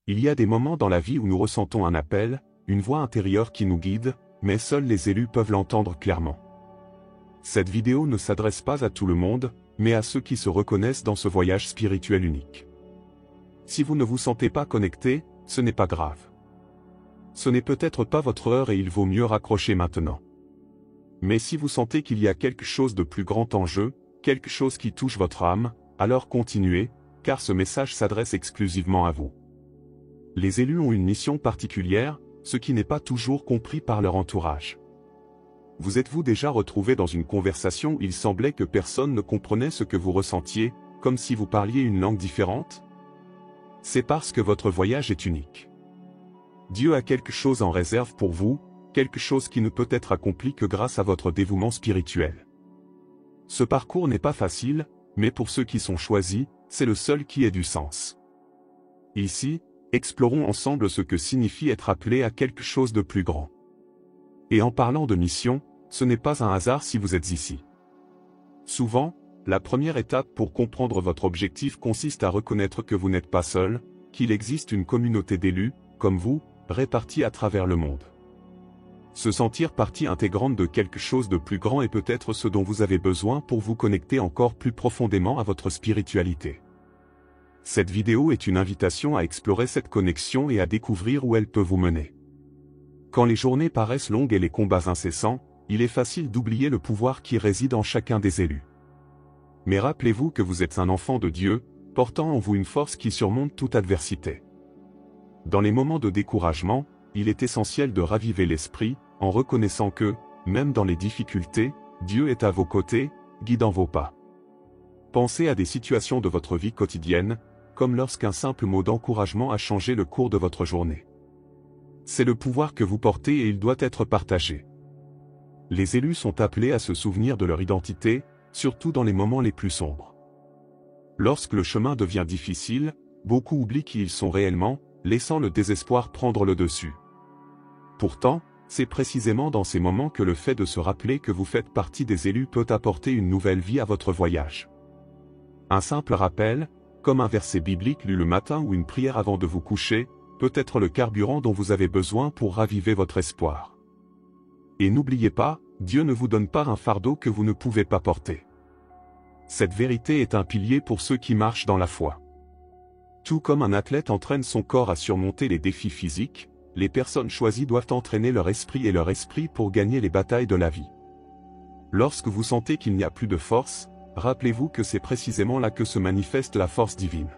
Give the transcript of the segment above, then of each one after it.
Il y a des moments dans la vie où nous ressentons un appel, une voix intérieure qui nous guide, mais seuls les élus peuvent l'entendre clairement. Cette vidéo ne s'adresse pas à tout le monde, mais à ceux qui se reconnaissent dans ce voyage spirituel unique. Si vous ne vous sentez pas connecté, ce n'est pas grave. Ce n'est peut-être pas votre heure et il vaut mieux raccrocher maintenant. Mais si vous sentez qu'il y a quelque chose de plus grand en jeu, quelque chose qui touche votre âme, alors continuez, car ce message s'adresse exclusivement à vous. Les élus ont une mission particulière, ce qui n'est pas toujours compris par leur entourage. Vous êtes-vous déjà retrouvé dans une conversation où il semblait que personne ne comprenait ce que vous ressentiez, comme si vous parliez une langue différente? C'est parce que votre voyage est unique. Dieu a quelque chose en réserve pour vous, quelque chose qui ne peut être accompli que grâce à votre dévouement spirituel. Ce parcours n'est pas facile, mais pour ceux qui sont choisis, c'est le seul qui ait du sens. Ici, explorons ensemble ce que signifie être appelé à quelque chose de plus grand. Et en parlant de mission, ce n'est pas un hasard si vous êtes ici. Souvent, la première étape pour comprendre votre objectif consiste à reconnaître que vous n'êtes pas seul, qu'il existe une communauté d'élus, comme vous, répartis à travers le monde. Se sentir partie intégrante de quelque chose de plus grand est peut-être ce dont vous avez besoin pour vous connecter encore plus profondément à votre spiritualité. Cette vidéo est une invitation à explorer cette connexion et à découvrir où elle peut vous mener. Quand les journées paraissent longues et les combats incessants, il est facile d'oublier le pouvoir qui réside en chacun des élus. Mais rappelez-vous que vous êtes un enfant de Dieu, portant en vous une force qui surmonte toute adversité. Dans les moments de découragement, il est essentiel de raviver l'esprit, en reconnaissant que, même dans les difficultés, Dieu est à vos côtés, guidant vos pas. Pensez à des situations de votre vie quotidienne, comme lorsqu'un simple mot d'encouragement a changé le cours de votre journée. C'est le pouvoir que vous portez et il doit être partagé. Les élus sont appelés à se souvenir de leur identité, surtout dans les moments les plus sombres. Lorsque le chemin devient difficile, beaucoup oublient qui ils sont réellement, laissant le désespoir prendre le dessus. Pourtant, c'est précisément dans ces moments que le fait de se rappeler que vous faites partie des élus peut apporter une nouvelle vie à votre voyage. Un simple rappel, comme un verset biblique lu le matin ou une prière avant de vous coucher, peut être le carburant dont vous avez besoin pour raviver votre espoir. Et n'oubliez pas, Dieu ne vous donne pas un fardeau que vous ne pouvez pas porter. Cette vérité est un pilier pour ceux qui marchent dans la foi. Tout comme un athlète entraîne son corps à surmonter les défis physiques, les personnes choisies doivent entraîner leur esprit pour gagner les batailles de la vie. Lorsque vous sentez qu'il n'y a plus de force, rappelez-vous que c'est précisément là que se manifeste la force divine.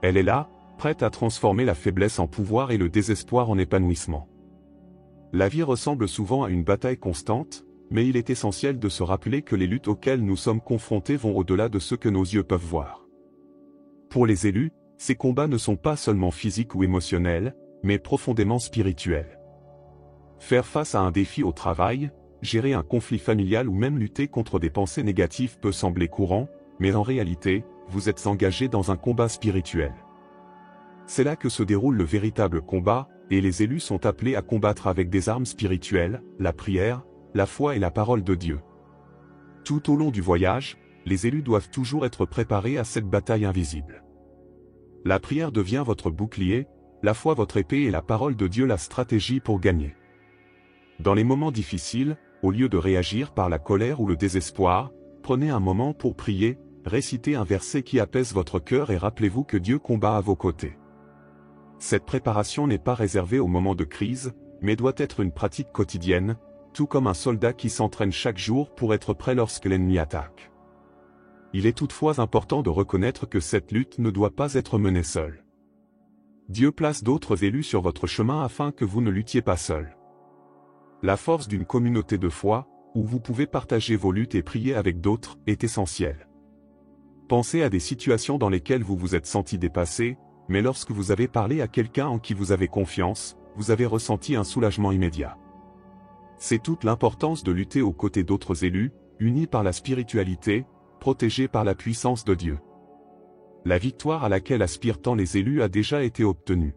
Elle est là, prête à transformer la faiblesse en pouvoir et le désespoir en épanouissement. La vie ressemble souvent à une bataille constante, mais il est essentiel de se rappeler que les luttes auxquelles nous sommes confrontés vont au-delà de ce que nos yeux peuvent voir. Pour les élus, ces combats ne sont pas seulement physiques ou émotionnels, mais profondément spirituels. Faire face à un défi au travail, gérer un conflit familial ou même lutter contre des pensées négatives peut sembler courant, mais en réalité, vous êtes engagé dans un combat spirituel. C'est là que se déroule le véritable combat, et les élus sont appelés à combattre avec des armes spirituelles, la prière, la foi et la parole de Dieu. Tout au long du voyage, les élus doivent toujours être préparés à cette bataille invisible. La prière devient votre bouclier, la foi votre épée et la parole de Dieu la stratégie pour gagner. Dans les moments difficiles, au lieu de réagir par la colère ou le désespoir, prenez un moment pour prier, récitez un verset qui apaise votre cœur et rappelez-vous que Dieu combat à vos côtés. Cette préparation n'est pas réservée aux moments de crise, mais doit être une pratique quotidienne, tout comme un soldat qui s'entraîne chaque jour pour être prêt lorsque l'ennemi attaque. Il est toutefois important de reconnaître que cette lutte ne doit pas être menée seule. Dieu place d'autres élus sur votre chemin afin que vous ne luttiez pas seul. La force d'une communauté de foi, où vous pouvez partager vos luttes et prier avec d'autres, est essentielle. Pensez à des situations dans lesquelles vous vous êtes senti dépassé, mais lorsque vous avez parlé à quelqu'un en qui vous avez confiance, vous avez ressenti un soulagement immédiat. C'est toute l'importance de lutter aux côtés d'autres élus, unis par la spiritualité, protégés par la puissance de Dieu. La victoire à laquelle aspirent tant les élus a déjà été obtenue.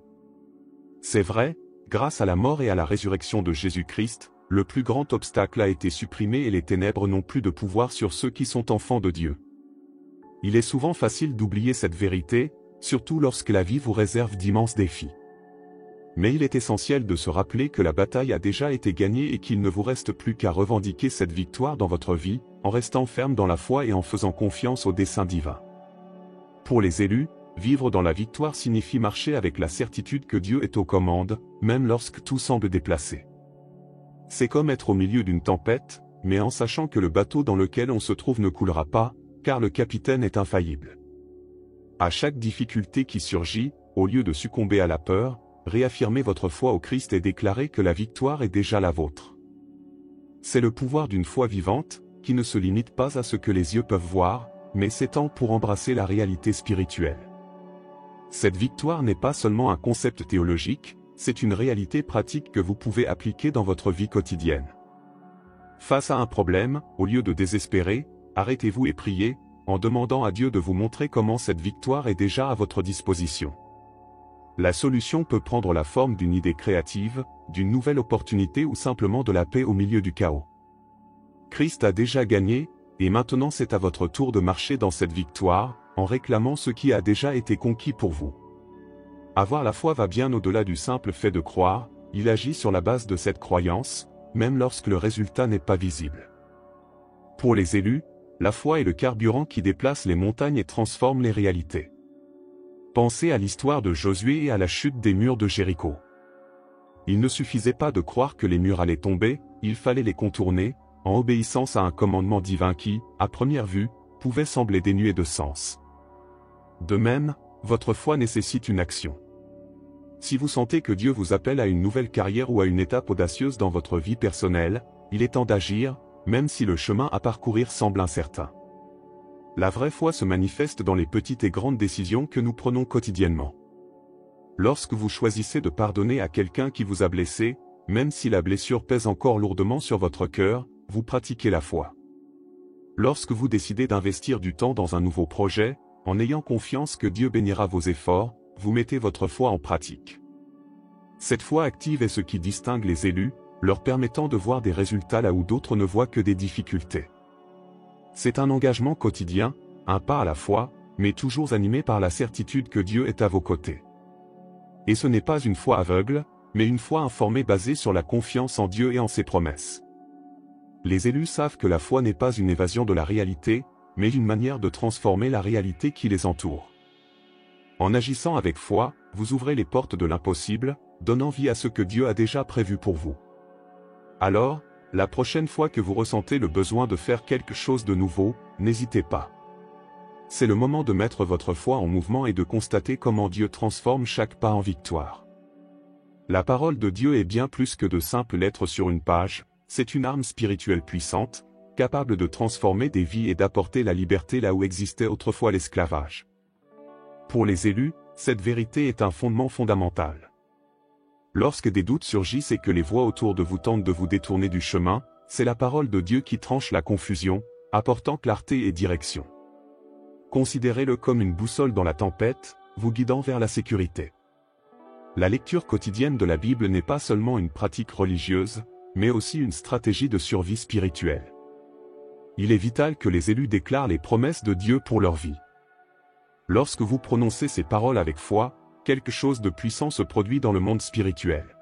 C'est vrai, grâce à la mort et à la résurrection de Jésus-Christ, le plus grand obstacle a été supprimé et les ténèbres n'ont plus de pouvoir sur ceux qui sont enfants de Dieu. Il est souvent facile d'oublier cette vérité, surtout lorsque la vie vous réserve d'immenses défis. Mais il est essentiel de se rappeler que la bataille a déjà été gagnée et qu'il ne vous reste plus qu'à revendiquer cette victoire dans votre vie, en restant ferme dans la foi et en faisant confiance au dessein divin. Pour les élus, vivre dans la victoire signifie marcher avec la certitude que Dieu est aux commandes, même lorsque tout semble déplacé. C'est comme être au milieu d'une tempête, mais en sachant que le bateau dans lequel on se trouve ne coulera pas, car le capitaine est infaillible. À chaque difficulté qui surgit, au lieu de succomber à la peur, réaffirmez votre foi au Christ et déclarez que la victoire est déjà la vôtre. C'est le pouvoir d'une foi vivante, qui ne se limite pas à ce que les yeux peuvent voir, mais s'étend pour embrasser la réalité spirituelle. Cette victoire n'est pas seulement un concept théologique, c'est une réalité pratique que vous pouvez appliquer dans votre vie quotidienne. Face à un problème, au lieu de désespérer, arrêtez-vous et priez, en demandant à Dieu de vous montrer comment cette victoire est déjà à votre disposition. La solution peut prendre la forme d'une idée créative, d'une nouvelle opportunité ou simplement de la paix au milieu du chaos. Christ a déjà gagné, et maintenant c'est à votre tour de marcher dans cette victoire, en réclamant ce qui a déjà été conquis pour vous. Avoir la foi va bien au-delà du simple fait de croire, il agit sur la base de cette croyance, même lorsque le résultat n'est pas visible. Pour les élus, la foi est le carburant qui déplace les montagnes et transforme les réalités. Pensez à l'histoire de Josué et à la chute des murs de Jéricho. Il ne suffisait pas de croire que les murs allaient tomber, il fallait les contourner, en obéissance à un commandement divin qui, à première vue, pouvait sembler dénué de sens. De même, votre foi nécessite une action. Si vous sentez que Dieu vous appelle à une nouvelle carrière ou à une étape audacieuse dans votre vie personnelle, il est temps d'agir, même si le chemin à parcourir semble incertain. La vraie foi se manifeste dans les petites et grandes décisions que nous prenons quotidiennement. Lorsque vous choisissez de pardonner à quelqu'un qui vous a blessé, même si la blessure pèse encore lourdement sur votre cœur, vous pratiquez la foi. Lorsque vous décidez d'investir du temps dans un nouveau projet, en ayant confiance que Dieu bénira vos efforts, vous mettez votre foi en pratique. Cette foi active est ce qui distingue les élus, leur permettant de voir des résultats là où d'autres ne voient que des difficultés. C'est un engagement quotidien, un pas à la fois, mais toujours animé par la certitude que Dieu est à vos côtés. Et ce n'est pas une foi aveugle, mais une foi informée basée sur la confiance en Dieu et en ses promesses. Les élus savent que la foi n'est pas une évasion de la réalité, mais une manière de transformer la réalité qui les entoure. En agissant avec foi, vous ouvrez les portes de l'impossible, donnant vie à ce que Dieu a déjà prévu pour vous. Alors, la prochaine fois que vous ressentez le besoin de faire quelque chose de nouveau, n'hésitez pas. C'est le moment de mettre votre foi en mouvement et de constater comment Dieu transforme chaque pas en victoire. La parole de Dieu est bien plus que de simples lettres sur une page, c'est une arme spirituelle puissante, capable de transformer des vies et d'apporter la liberté là où existait autrefois l'esclavage. Pour les élus, cette vérité est un fondement fondamental. Lorsque des doutes surgissent et que les voix autour de vous tentent de vous détourner du chemin, c'est la parole de Dieu qui tranche la confusion, apportant clarté et direction. Considérez-le comme une boussole dans la tempête, vous guidant vers la sécurité. La lecture quotidienne de la Bible n'est pas seulement une pratique religieuse, mais aussi une stratégie de survie spirituelle. Il est vital que les élus déclarent les promesses de Dieu pour leur vie. Lorsque vous prononcez ces paroles avec foi, quelque chose de puissant se produit dans le monde spirituel.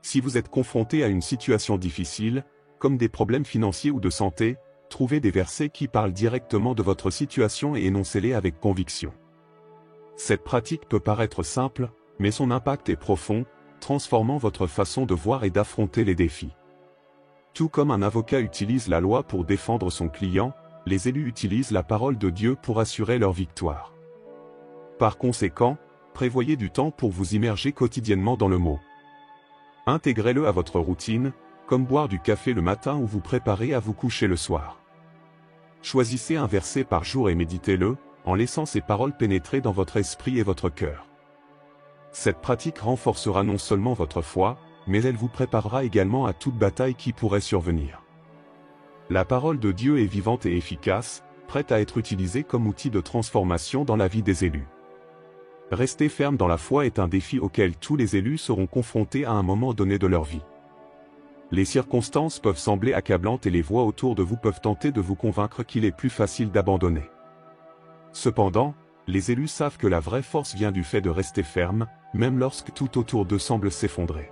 Si vous êtes confronté à une situation difficile, comme des problèmes financiers ou de santé, trouvez des versets qui parlent directement de votre situation et énoncez-les avec conviction. Cette pratique peut paraître simple, mais son impact est profond, transformant votre façon de voir et d'affronter les défis. Tout comme un avocat utilise la loi pour défendre son client, les élus utilisent la parole de Dieu pour assurer leur victoire. Par conséquent, prévoyez du temps pour vous immerger quotidiennement dans le mot. Intégrez-le à votre routine, comme boire du café le matin ou vous préparer à vous coucher le soir. Choisissez un verset par jour et méditez-le, en laissant ces paroles pénétrer dans votre esprit et votre cœur. Cette pratique renforcera non seulement votre foi, mais elle vous préparera également à toute bataille qui pourrait survenir. La parole de Dieu est vivante et efficace, prête à être utilisée comme outil de transformation dans la vie des élus. Rester ferme dans la foi est un défi auquel tous les élus seront confrontés à un moment donné de leur vie. Les circonstances peuvent sembler accablantes et les voix autour de vous peuvent tenter de vous convaincre qu'il est plus facile d'abandonner. Cependant, les élus savent que la vraie force vient du fait de rester ferme, même lorsque tout autour d'eux semble s'effondrer.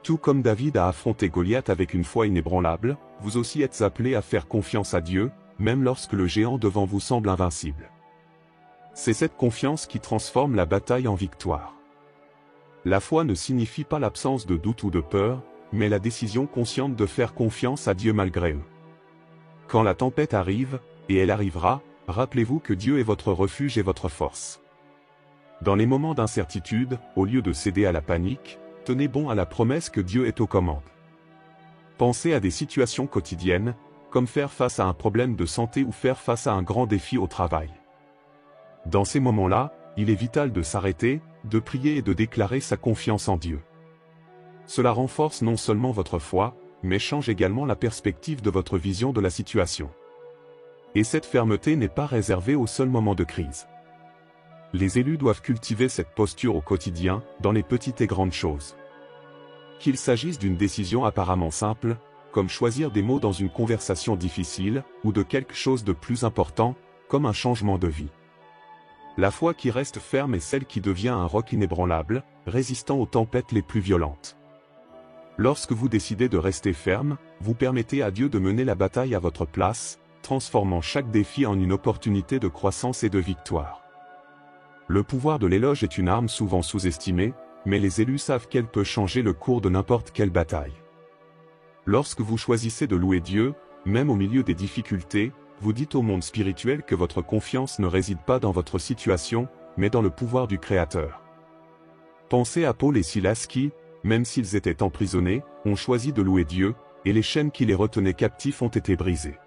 Tout comme David a affronté Goliath avec une foi inébranlable, vous aussi êtes appelés à faire confiance à Dieu, même lorsque le géant devant vous semble invincible. C'est cette confiance qui transforme la bataille en victoire. La foi ne signifie pas l'absence de doute ou de peur, mais la décision consciente de faire confiance à Dieu malgré eux. Quand la tempête arrive, et elle arrivera, rappelez-vous que Dieu est votre refuge et votre force. Dans les moments d'incertitude, au lieu de céder à la panique, tenez bon à la promesse que Dieu est aux commandes. Pensez à des situations quotidiennes, comme faire face à un problème de santé ou faire face à un grand défi au travail. Dans ces moments-là, il est vital de s'arrêter, de prier et de déclarer sa confiance en Dieu. Cela renforce non seulement votre foi, mais change également la perspective de votre vision de la situation. Et cette fermeté n'est pas réservée aux seuls moments de crise. Les élus doivent cultiver cette posture au quotidien, dans les petites et grandes choses. Qu'il s'agisse d'une décision apparemment simple, comme choisir des mots dans une conversation difficile, ou de quelque chose de plus important, comme un changement de vie. La foi qui reste ferme est celle qui devient un roc inébranlable, résistant aux tempêtes les plus violentes. Lorsque vous décidez de rester ferme, vous permettez à Dieu de mener la bataille à votre place, transformant chaque défi en une opportunité de croissance et de victoire. Le pouvoir de l'éloge est une arme souvent sous-estimée, mais les élus savent qu'elle peut changer le cours de n'importe quelle bataille. Lorsque vous choisissez de louer Dieu, même au milieu des difficultés, vous dites au monde spirituel que votre confiance ne réside pas dans votre situation, mais dans le pouvoir du Créateur. Pensez à Paul et Silas qui, même s'ils étaient emprisonnés, ont choisi de louer Dieu, et les chaînes qui les retenaient captifs ont été brisées.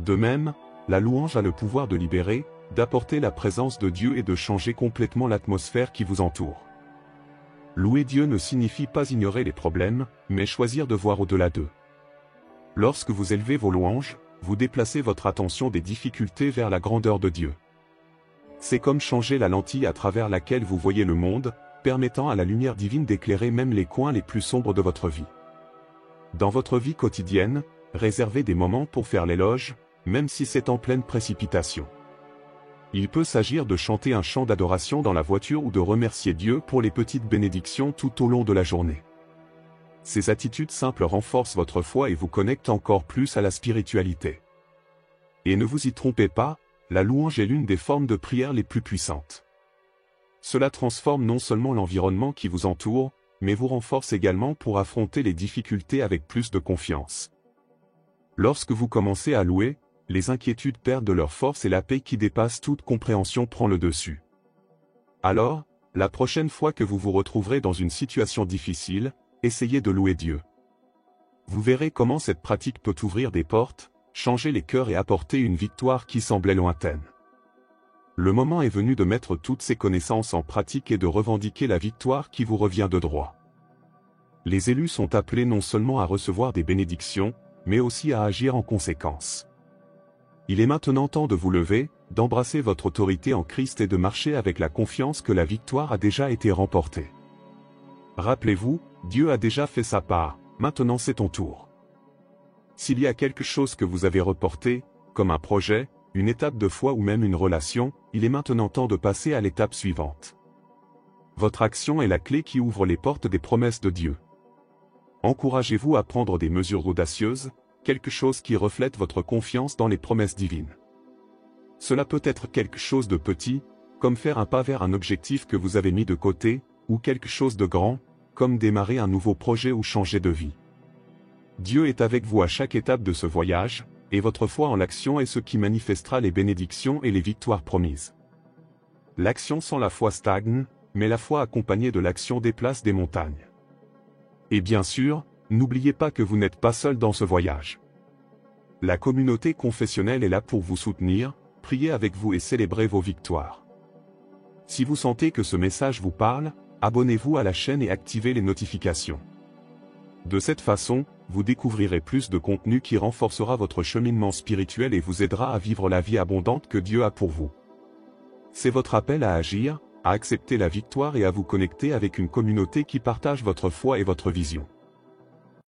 De même, la louange a le pouvoir de libérer, d'apporter la présence de Dieu et de changer complètement l'atmosphère qui vous entoure. Louer Dieu ne signifie pas ignorer les problèmes, mais choisir de voir au-delà d'eux. Lorsque vous élevez vos louanges, vous déplacez votre attention des difficultés vers la grandeur de Dieu. C'est comme changer la lentille à travers laquelle vous voyez le monde, permettant à la lumière divine d'éclairer même les coins les plus sombres de votre vie. Dans votre vie quotidienne, réservez des moments pour faire l'éloge, même si c'est en pleine précipitation. Il peut s'agir de chanter un chant d'adoration dans la voiture ou de remercier Dieu pour les petites bénédictions tout au long de la journée. Ces attitudes simples renforcent votre foi et vous connectent encore plus à la spiritualité. Et ne vous y trompez pas, la louange est l'une des formes de prière les plus puissantes. Cela transforme non seulement l'environnement qui vous entoure, mais vous renforce également pour affronter les difficultés avec plus de confiance. Lorsque vous commencez à louer, les inquiétudes perdent de leur force et la paix qui dépasse toute compréhension prend le dessus. Alors, la prochaine fois que vous vous retrouverez dans une situation difficile, essayez de louer Dieu. Vous verrez comment cette pratique peut ouvrir des portes, changer les cœurs et apporter une victoire qui semblait lointaine. Le moment est venu de mettre toutes ces connaissances en pratique et de revendiquer la victoire qui vous revient de droit. Les élus sont appelés non seulement à recevoir des bénédictions, mais aussi à agir en conséquence. Il est maintenant temps de vous lever, d'embrasser votre autorité en Christ et de marcher avec la confiance que la victoire a déjà été remportée. Rappelez-vous, Dieu a déjà fait sa part, maintenant c'est ton tour. S'il y a quelque chose que vous avez reporté, comme un projet, une étape de foi ou même une relation, il est maintenant temps de passer à l'étape suivante. Votre action est la clé qui ouvre les portes des promesses de Dieu. Encouragez-vous à prendre des mesures audacieuses, quelque chose qui reflète votre confiance dans les promesses divines. Cela peut être quelque chose de petit, comme faire un pas vers un objectif que vous avez mis de côté, ou quelque chose de grand, comme démarrer un nouveau projet ou changer de vie. Dieu est avec vous à chaque étape de ce voyage, et votre foi en l'action est ce qui manifestera les bénédictions et les victoires promises. L'action sans la foi stagne, mais la foi accompagnée de l'action déplace des montagnes. Et bien sûr, n'oubliez pas que vous n'êtes pas seul dans ce voyage. La communauté confessionnelle est là pour vous soutenir, prier avec vous et célébrer vos victoires. Si vous sentez que ce message vous parle, abonnez-vous à la chaîne et activez les notifications. De cette façon, vous découvrirez plus de contenu qui renforcera votre cheminement spirituel et vous aidera à vivre la vie abondante que Dieu a pour vous. C'est votre appel à agir, à accepter la victoire et à vous connecter avec une communauté qui partage votre foi et votre vision.